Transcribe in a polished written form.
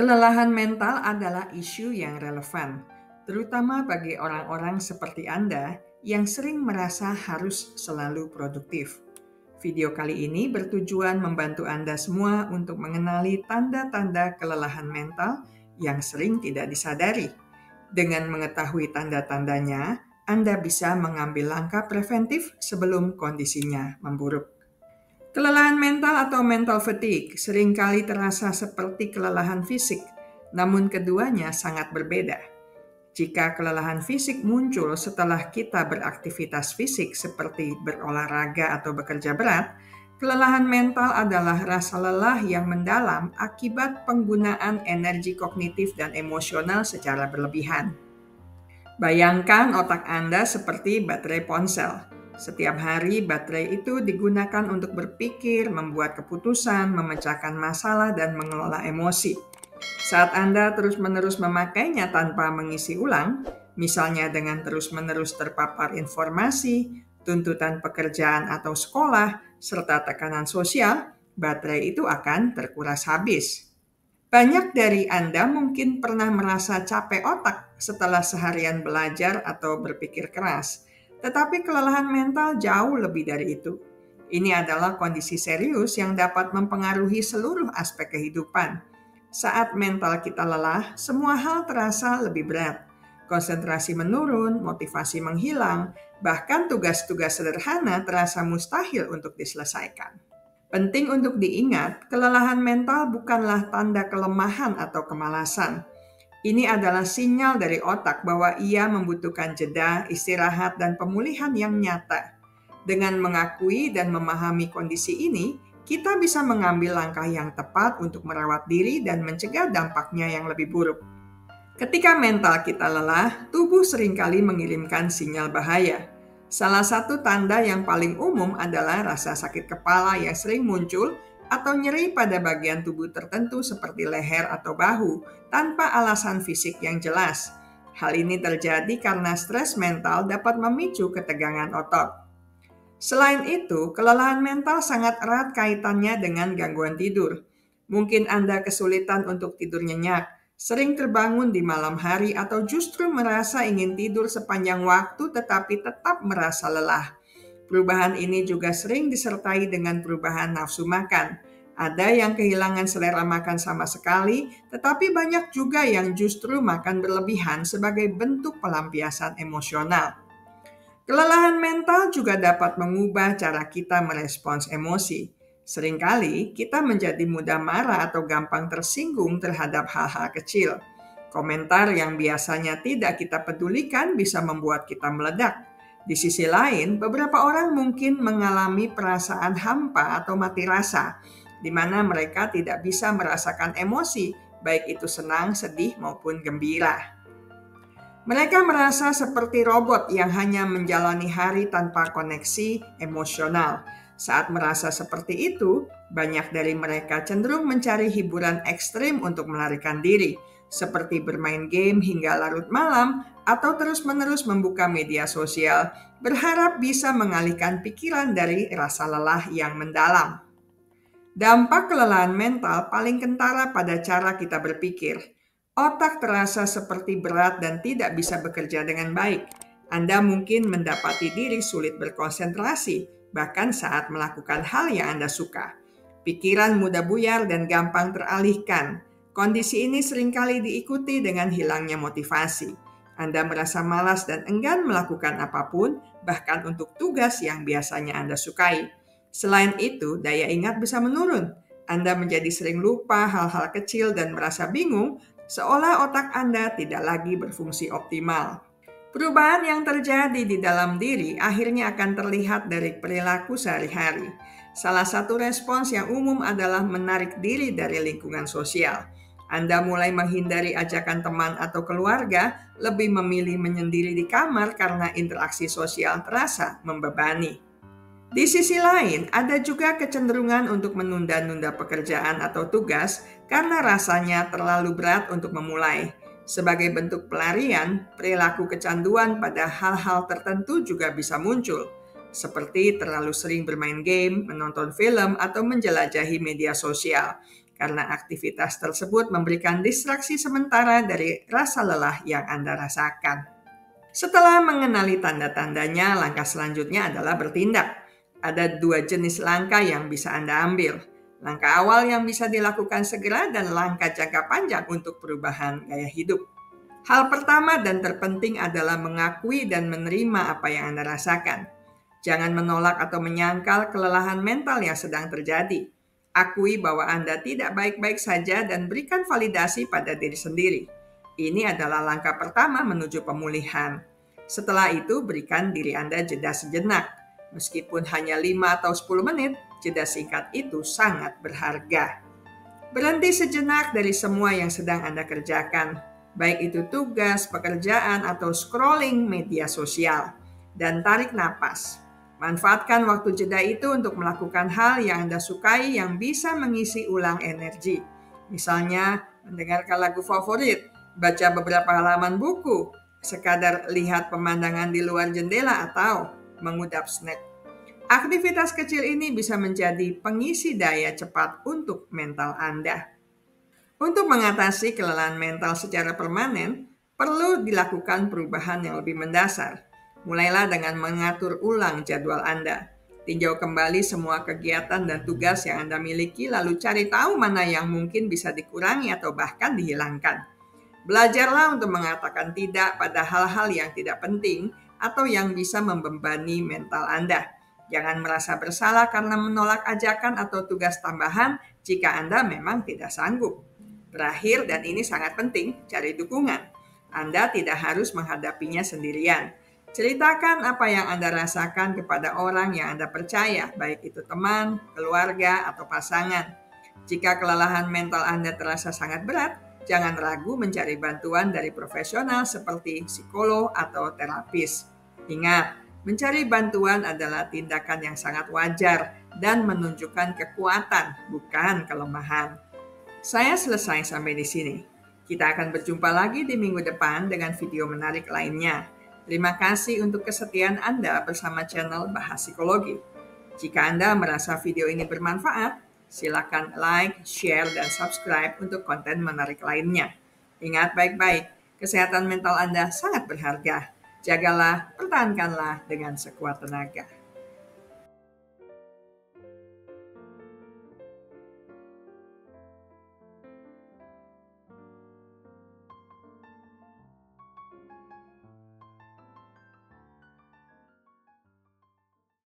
Kelelahan mental adalah isu yang relevan, terutama bagi orang-orang seperti Anda yang sering merasa harus selalu produktif. Video kali ini bertujuan membantu Anda semua untuk mengenali tanda-tanda kelelahan mental yang sering tidak disadari. Dengan mengetahui tanda-tandanya, Anda bisa mengambil langkah preventif sebelum kondisinya memburuk. Kelelahan mental atau mental fatigue seringkali terasa seperti kelelahan fisik, namun keduanya sangat berbeda. Jika kelelahan fisik muncul setelah kita beraktivitas fisik seperti berolahraga atau bekerja berat, kelelahan mental adalah rasa lelah yang mendalam akibat penggunaan energi kognitif dan emosional secara berlebihan. Bayangkan otak Anda seperti baterai ponsel. Setiap hari baterai itu digunakan untuk berpikir, membuat keputusan, memecahkan masalah, dan mengelola emosi. Saat Anda terus-menerus memakainya tanpa mengisi ulang, misalnya dengan terus-menerus terpapar informasi, tuntutan pekerjaan atau sekolah, serta tekanan sosial, baterai itu akan terkuras habis. Banyak dari Anda mungkin pernah merasa capek otak setelah seharian belajar atau berpikir keras, tetapi kelelahan mental jauh lebih dari itu. Ini adalah kondisi serius yang dapat mempengaruhi seluruh aspek kehidupan. Saat mental kita lelah, semua hal terasa lebih berat. Konsentrasi menurun, motivasi menghilang, bahkan tugas-tugas sederhana terasa mustahil untuk diselesaikan. Penting untuk diingat, kelelahan mental bukanlah tanda kelemahan atau kemalasan. Ini adalah sinyal dari otak bahwa ia membutuhkan jeda, istirahat, dan pemulihan yang nyata. Dengan mengakui dan memahami kondisi ini, kita bisa mengambil langkah yang tepat untuk merawat diri dan mencegah dampaknya yang lebih buruk. Ketika mental kita lelah, tubuh seringkali mengirimkan sinyal bahaya. Salah satu tanda yang paling umum adalah rasa sakit kepala yang sering muncul atau nyeri pada bagian tubuh tertentu seperti leher atau bahu tanpa alasan fisik yang jelas. Hal ini terjadi karena stres mental dapat memicu ketegangan otot. Selain itu, kelelahan mental sangat erat kaitannya dengan gangguan tidur. Mungkin Anda kesulitan untuk tidur nyenyak, sering terbangun di malam hari atau justru merasa ingin tidur sepanjang waktu tetapi tetap merasa lelah. Perubahan ini juga sering disertai dengan perubahan nafsu makan. Ada yang kehilangan selera makan sama sekali, tetapi banyak juga yang justru makan berlebihan sebagai bentuk pelampiasan emosional. Kelelahan mental juga dapat mengubah cara kita merespons emosi. Seringkali kita menjadi mudah marah atau gampang tersinggung terhadap hal-hal kecil. Komentar yang biasanya tidak kita pedulikan bisa membuat kita meledak. Di sisi lain, beberapa orang mungkin mengalami perasaan hampa atau mati rasa, di mana mereka tidak bisa merasakan emosi, baik itu senang, sedih, maupun gembira. Mereka merasa seperti robot yang hanya menjalani hari tanpa koneksi emosional. Saat merasa seperti itu, banyak dari mereka cenderung mencari hiburan ekstrim untuk melarikan diri, seperti bermain game hingga larut malam atau terus-menerus membuka media sosial, berharap bisa mengalihkan pikiran dari rasa lelah yang mendalam. Dampak kelelahan mental paling kentara pada cara kita berpikir. Otak terasa seperti berat dan tidak bisa bekerja dengan baik. Anda mungkin mendapati diri sulit berkonsentrasi, bahkan saat melakukan hal yang Anda suka. Pikiran mudah buyar dan gampang teralihkan. Kondisi ini seringkali diikuti dengan hilangnya motivasi. Anda merasa malas dan enggan melakukan apapun, bahkan untuk tugas yang biasanya Anda sukai. Selain itu, daya ingat bisa menurun. Anda menjadi sering lupa hal-hal kecil dan merasa bingung, seolah otak Anda tidak lagi berfungsi optimal. Perubahan yang terjadi di dalam diri akhirnya akan terlihat dari perilaku sehari-hari. Salah satu respons yang umum adalah menarik diri dari lingkungan sosial. Anda mulai menghindari ajakan teman atau keluarga, lebih memilih menyendiri di kamar karena interaksi sosial terasa membebani. Di sisi lain, ada juga kecenderungan untuk menunda-nunda pekerjaan atau tugas karena rasanya terlalu berat untuk memulai. Sebagai bentuk pelarian, perilaku kecanduan pada hal-hal tertentu juga bisa muncul, seperti terlalu sering bermain game, menonton film, atau menjelajahi media sosial. karena aktivitas tersebut memberikan distraksi sementara dari rasa lelah yang Anda rasakan. Setelah mengenali tanda-tandanya, langkah selanjutnya adalah bertindak. Ada 2 jenis langkah yang bisa Anda ambil. Langkah awal yang bisa dilakukan segera dan langkah jangka panjang untuk perubahan gaya hidup. Hal pertama dan terpenting adalah mengakui dan menerima apa yang Anda rasakan. Jangan menolak atau menyangkal kelelahan mental yang sedang terjadi. Akui bahwa Anda tidak baik-baik saja dan berikan validasi pada diri sendiri. Ini adalah langkah pertama menuju pemulihan. Setelah itu, berikan diri Anda jeda sejenak. Meskipun hanya 5 atau 10 menit, jeda singkat itu sangat berharga. Berhenti sejenak dari semua yang sedang Anda kerjakan, baik itu tugas, pekerjaan, atau scrolling media sosial, dan tarik napas. Manfaatkan waktu jeda itu untuk melakukan hal yang Anda sukai yang bisa mengisi ulang energi. Misalnya, mendengarkan lagu favorit, baca beberapa halaman buku, sekadar lihat pemandangan di luar jendela, atau mengudap snack. Aktivitas kecil ini bisa menjadi pengisi daya cepat untuk mental Anda. Untuk mengatasi kelelahan mental secara permanen, perlu dilakukan perubahan yang lebih mendasar. Mulailah dengan mengatur ulang jadwal Anda. Tinjau kembali semua kegiatan dan tugas yang Anda miliki, lalu cari tahu mana yang mungkin bisa dikurangi atau bahkan dihilangkan. Belajarlah untuk mengatakan tidak pada hal-hal yang tidak penting atau yang bisa membebani mental Anda. Jangan merasa bersalah karena menolak ajakan atau tugas tambahan jika Anda memang tidak sanggup. Terakhir, dan ini sangat penting, cari dukungan. Anda tidak harus menghadapinya sendirian. Ceritakan apa yang Anda rasakan kepada orang yang Anda percaya, baik itu teman, keluarga, atau pasangan. Jika kelelahan mental Anda terasa sangat berat, jangan ragu mencari bantuan dari profesional seperti psikolog atau terapis. Ingat, mencari bantuan adalah tindakan yang sangat wajar dan menunjukkan kekuatan, bukan kelemahan. Saya selesai sampai di sini. Kita akan berjumpa lagi di minggu depan dengan video menarik lainnya. Terima kasih untuk kesetiaan Anda bersama channel Bahas Psikologi. Jika Anda merasa video ini bermanfaat, silakan like, share, dan subscribe untuk konten menarik lainnya. Ingat baik-baik, kesehatan mental Anda sangat berharga. Jagalah, pertahankanlah dengan sekuat tenaga.